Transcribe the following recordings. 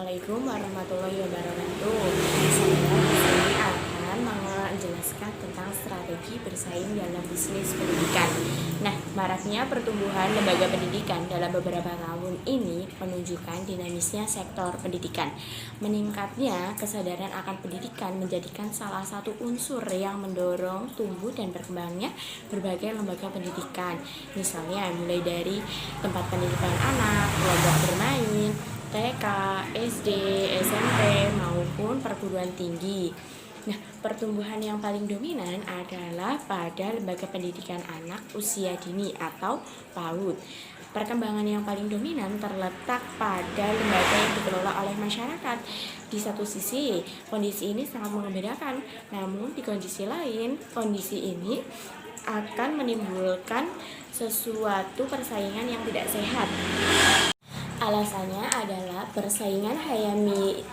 Assalamualaikum warahmatullahi wabarakatuh. Saya di sini akan menjelaskan tentang strategi bersaing dalam bisnis pendidikan. Nah, maraknya pertumbuhan lembaga pendidikan dalam beberapa tahun ini menunjukkan dinamisnya sektor pendidikan. Meningkatnya kesadaran akan pendidikan menjadikan salah satu unsur yang mendorong tumbuh dan berkembangnya berbagai lembaga pendidikan. Misalnya mulai dari tempat pendidikan anak, kelompok bermain, TK, SD, SMP, maupun perguruan tinggi. Nah, pertumbuhan yang paling dominan adalah pada lembaga pendidikan anak usia dini atau PAUD. Perkembangan yang paling dominan terletak pada lembaga yang dikelola oleh masyarakat. Di satu sisi, kondisi ini sangat mengembirakan, namun di kondisi lain, kondisi ini akan menimbulkan sesuatu persaingan yang tidak sehat. Alasannya adalah persaingan hanya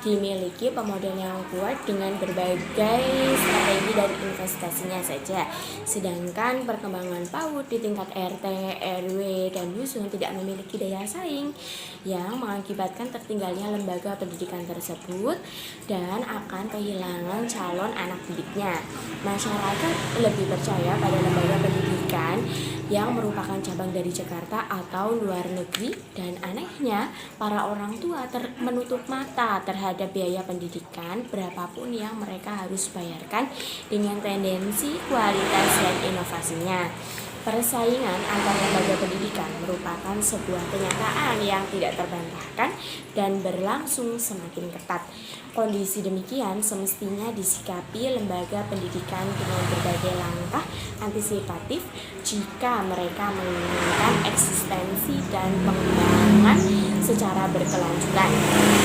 dimiliki pemodal yang kuat dengan berbagai strategi dan investasinya saja. Sedangkan perkembangan PAUD di tingkat RT, RW, dan dusun tidak memiliki daya saing yang mengakibatkan tertinggalnya lembaga pendidikan tersebut dan akan kehilangan calon anak didiknya. Masyarakat lebih percaya pada lembaga pendidikan yang merupakan cabang dari Jakarta atau luar negeri, dan anehnya para orang tua menutup mata terhadap biaya pendidikan berapapun yang mereka harus bayarkan dengan tendensi kualitas dan inovasinya. Persaingan antar lembaga pendidikan merupakan sebuah kenyataan yang tidak terbantahkan dan berlangsung semakin ketat. Kondisi demikian semestinya disikapi lembaga pendidikan dengan berbagai langkah antisipatif jika mereka menginginkan eksistensi dan pengembangan secara berkelanjutan.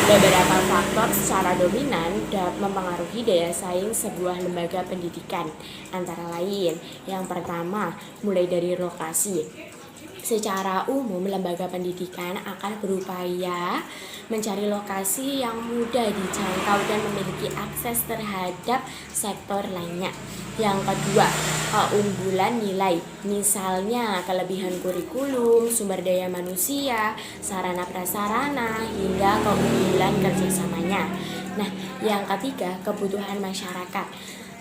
Beberapa faktor secara dominan dapat mempengaruhi daya saing sebuah lembaga pendidikan, antara lain, yang pertama, mulai dari lokasi. Secara umum, lembaga pendidikan akan berupaya mencari lokasi yang mudah dijangkau dan memiliki akses terhadap sektor lainnya. Yang kedua, keunggulan nilai, misalnya kelebihan kurikulum, sumber daya manusia, sarana prasarana, hingga keunggulan kerjasamanya. Nah, yang ketiga, kebutuhan masyarakat.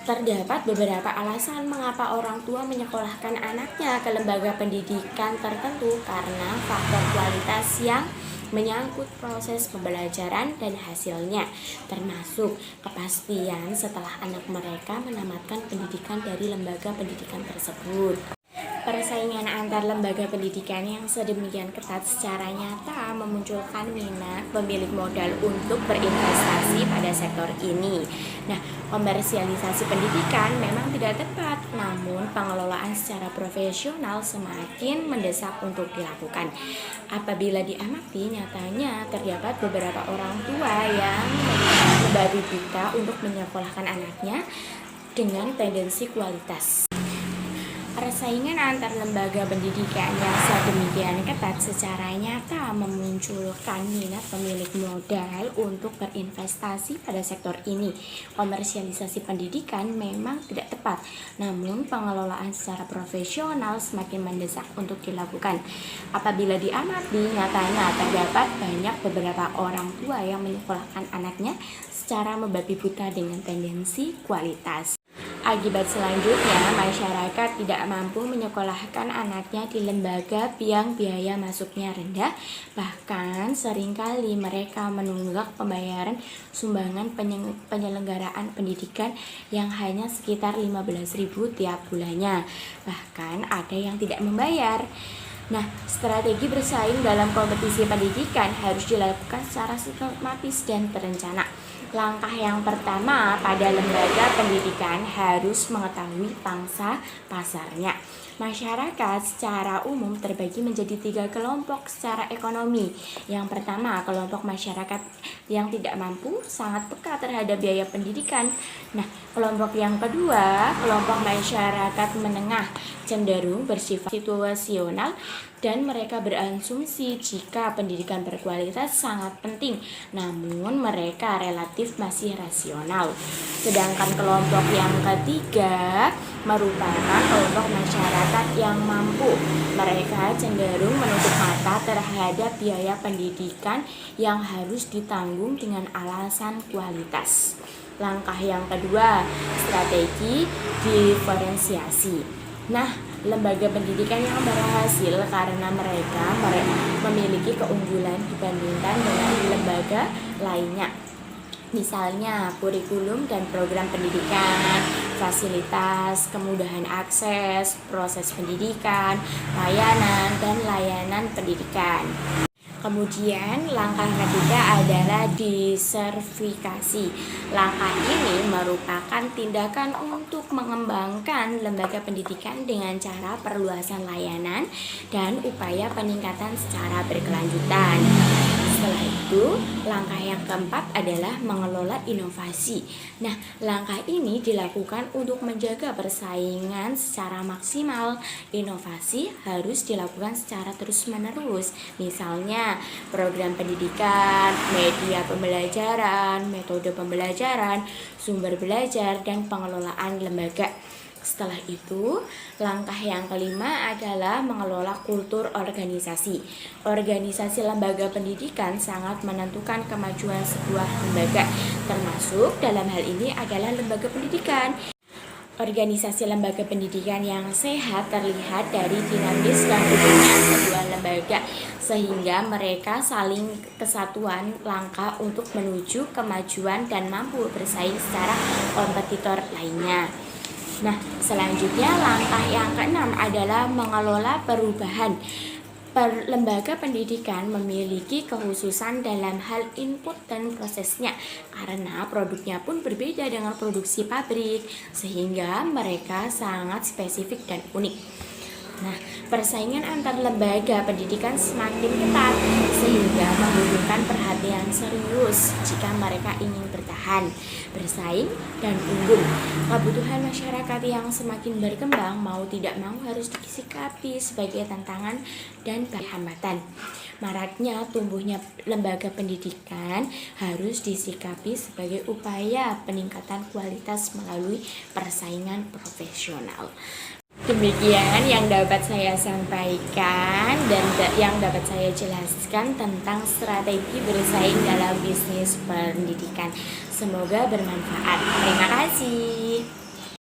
Terdapat beberapa alasan mengapa orang tua menyekolahkan anaknya ke lembaga pendidikan tertentu, karena faktor kualitas yang menyangkut proses pembelajaran dan hasilnya, termasuk kepastian setelah anak mereka menamatkan pendidikan dari lembaga pendidikan tersebut. Persaingan antar lembaga pendidikan yang sedemikian ketat secara nyata memunculkan minat pemilik modal untuk berinvestasi pada sektor ini. Nah, komersialisasi pendidikan memang tidak tepat, namun pengelolaan secara profesional semakin mendesak untuk dilakukan. Apabila diamati, nyatanya terdapat beberapa orang tua yang membabi buta untuk menyekolahkan anaknya dengan tendensi kualitas. Persaingan antar lembaga pendidikan yang sedemikian ketat secara nyata memunculkan minat pemilik modal untuk berinvestasi pada sektor ini. Komersialisasi pendidikan memang tidak tepat, namun pengelolaan secara profesional semakin mendesak untuk dilakukan. Apabila diamati, nyatanya terdapat banyak beberapa orang tua yang menyekolahkan anaknya secara membabi buta dengan tendensi kualitas. Akibat selanjutnya, masyarakat tidak mampu menyekolahkan anaknya di lembaga yang biaya masuknya rendah, bahkan seringkali mereka menunggak pembayaran sumbangan penyelenggaraan pendidikan yang hanya sekitar 15.000 tiap bulannya. Bahkan ada yang tidak membayar. Nah, strategi bersaing dalam kompetisi pendidikan harus dilakukan secara sistematis dan terencana. Langkah yang pertama pada lembaga pendidikan harus mengetahui pangsa pasarnya. Masyarakat secara umum terbagi menjadi 3 kelompok secara ekonomi. Yang pertama, kelompok masyarakat yang tidak mampu, sangat peka terhadap biaya pendidikan. Nah, kelompok yang kedua, kelompok masyarakat menengah, cenderung bersifat situasional dan mereka berasumsi jika pendidikan berkualitas sangat penting, namun mereka relatif masih rasional. Sedangkan kelompok yang ketiga merupakan kelompok masyarakat yang mampu. Mereka cenderung menutup mata terhadap biaya pendidikan yang harus ditanggung dengan alasan kualitas. Langkah yang kedua, strategi diferensiasi. Nah, lembaga pendidikan yang berhasil karena mereka memiliki keunggulan dibandingkan dengan lembaga lainnya. Misalnya kurikulum dan program pendidikan, fasilitas, kemudahan akses, proses pendidikan, layanan, dan layanan pendidikan. Kemudian langkah ketiga adalah disertifikasi. Langkah ini merupakan tindakan untuk mengembangkan lembaga pendidikan dengan cara perluasan layanan dan upaya peningkatan secara berkelanjutan. Setelah itu, langkah yang keempat adalah mengelola inovasi. Nah, langkah ini dilakukan untuk menjaga persaingan secara maksimal. Inovasi harus dilakukan secara terus-menerus. Misalnya, program pendidikan, media pembelajaran, metode pembelajaran, sumber belajar, dan pengelolaan lembaga. Setelah itu, langkah yang kelima adalah mengelola kultur organisasi. Organisasi lembaga pendidikan sangat menentukan kemajuan sebuah lembaga, termasuk dalam hal ini adalah lembaga pendidikan. Organisasi lembaga pendidikan yang sehat terlihat dari dinamis dan utuhnya sebuah lembaga, sehingga mereka saling kesatuan langkah untuk menuju kemajuan dan mampu bersaing secara kompetitor lainnya. Nah, selanjutnya langkah yang keenam adalah mengelola perubahan. Lembaga pendidikan memiliki kekhususan dalam hal input dan prosesnya karena produknya pun berbeda dengan produksi pabrik, sehingga mereka sangat spesifik dan unik. Nah, persaingan antar lembaga pendidikan semakin ketat sehingga membutuhkan perhatian serius jika mereka ingin bertahan, bersaing, dan unggul. Kebutuhan masyarakat yang semakin berkembang mau tidak mau harus disikapi sebagai tantangan dan hambatan. Maraknya tumbuhnya lembaga pendidikan harus disikapi sebagai upaya peningkatan kualitas melalui persaingan profesional. Demikian yang dapat saya sampaikan dan yang dapat saya jelaskan tentang strategi bersaing dalam bisnis pendidikan. Semoga bermanfaat. Terima kasih.